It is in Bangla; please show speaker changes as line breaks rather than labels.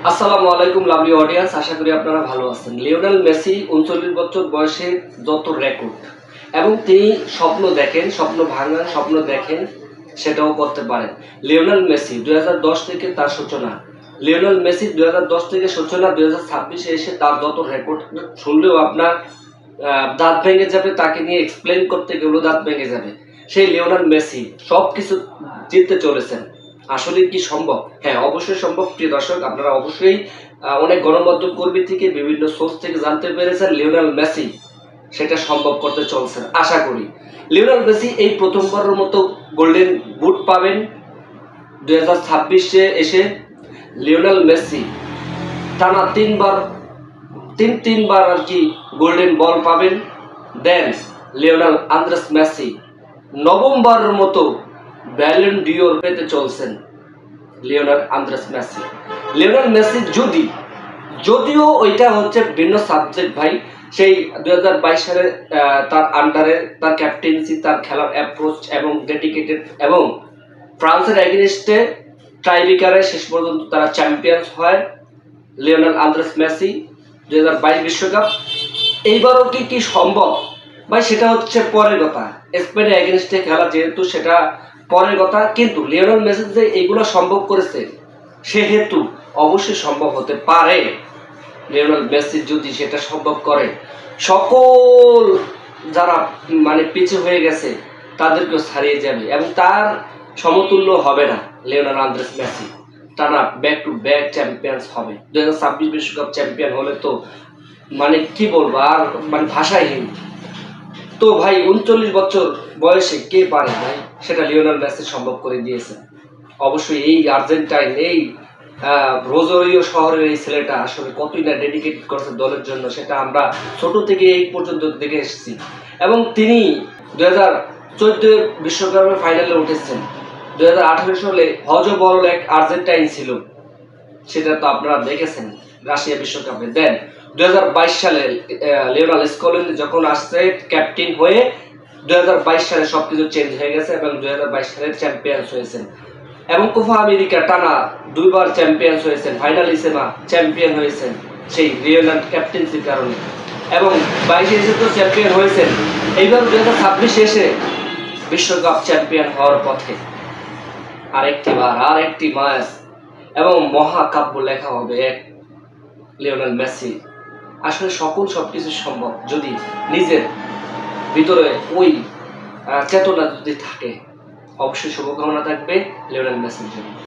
আসসালামু আলাইকুম লাভলি অডিয়েন্স, আশা করি আপনারা ভালো আছেন। লিওনেল মেসি 39 বছর বয়সে যত রেকর্ড এবং তিনি স্বপ্ন দেখেন, স্বপ্ন ভাঙান, স্বপ্ন দেখেন, সেটাও করতে পারেন। লিওনেল মেসি 2010 থেকে তার সূচনা। লিওনেল মেসি 2010 থেকে সূচনা, 2026-এ এসে তার যত রেকর্ড শুনলেও আপনার দাঁত ভেঙে যাবে। তাকে নিয়ে এক্সপ্লেন করতে গেলেও দাঁত ভেঙে যাবে। সেই লিওনেল মেসি সব কিছু জিততে চলেছেন। আসলে কি সম্ভব? হ্যাঁ, অবশ্যই সম্ভব। প্রিয় দর্শক, আপনারা অবশ্যই অনেক গণমাধ্যম কর্মী থেকে, বিভিন্ন সোর্স থেকে জানতে পেরেছেন লিওনেল মেসি সেটা সম্ভব করতে চলছেন। আশা করি লিওনেল মেসি এই প্রথমবারের মতো গোল্ডেন বুট পাবেন 2026-এ এসে। লিওনেল মেসি টানা তিনবার আর কি গোল্ডেন বল পাবেন। দেন লিওনেল আন্দ্রেস মেসি নবমবারের মতো ব্যালন ডিওর পেতে চলছেন। Lionel Andres Messi, Lionel Messi যদিও ওইটা হচ্ছে ভিন্ন সাবজেক্ট ভাই। সেই 2022 সালে তার আন্ডারে তার ক্যাপ্টেন্সি, তার খেলার অ্যাপ্রোচ এবং ডেডিকেটেড, এবং ফ্রান্সের এগেইনস্টে টাইব্রেকারে শেষ পর্যন্ত তারা চ্যাম্পিয়ন্স হয়। লিওনেল আন্দ্রেস মেসি 2022 বিশ্বকাপ এইবারও কি সম্ভব ভাই? সেটা হচ্ছে পরের কথা। স্পেনের এগেইনস্টে খেলা যেহেতু সেটা পরের কথা, কিন্তু লিওনেল মেসি যে এইগুলো সম্ভব করেছে সেহেতু অবশ্যই সম্ভব হতে পারে। লিওনেল মেসি যদি সেটা সম্ভব করে, সকল যারা পিছিয়ে হয়ে গেছে তাদেরকেও ছাড়িয়ে যাবে এবং তার সমতুল্য হবে না। লিওনেল আন্দ্রেস মেসি টানা ব্যাক টু ব্যাক চ্যাম্পিয়ন্স হবে। 2026 বিশ্বকাপ চ্যাম্পিয়ন হলে তো কি বলবো আর, ভাষাহীন। তো ভাই 39 বছর বয়সে কে পারে ভাই? সেটা লিওনেল মেসি সম্ভব করে দিয়েছে। অবশ্যই এই আর্জেন্টাইন, এই রোজারিও শহরের এই ছেলেটা আসলে কতই না ডেডিকেট করছে দলের জন্য, সেটা আমরা ছোট থেকে এই পর্যন্ত দেখে এসেছি। এবং তিনি 2014 বিশ্বকাপের ফাইনালে উঠেছেন। 2018 সালে হজবরল এক আর্জেন্টাইন ছিল, সেটা তো আপনারা দেখেছেন রাশিয়া বিশ্বকাপে। দেন 2022 সালে লিওনেল স্কলনি যখন আসছে ক্যাপ্টেন হয়ে, 2022 সালে সবকিছু চেঞ্জ হয়ে গেছে এবং 2022 সালে চ্যাম্পিয়ন্স হয়েছেন। এবং কোপা আমেরিকা টানা 2বার চ্যাম্পিয়ন্স হয়েছেন, ফাইনালিসেমা চ্যাম্পিয়ন হয়েছেন সেই লিওনেল ক্যাপ্টেন্সির কারণে। এবং 22-এ এসে তো চ্যাম্পিয়ন হয়েছেন। এইবার 2026 এসে বিশ্বকাপ চ্যাম্পিয়ন হওয়ার পথে। আরেকটি ম্যাচ এবং মহাকাব্য লেখা হবে এক লিওনেল মেসি। আসলে সবকিছু সম্ভব যদি নিজের ভিতরে ওই চেতনা যদি থাকে। অবশ্যই শুভকামনা থাকবে লিওনেল মেসির জন্য।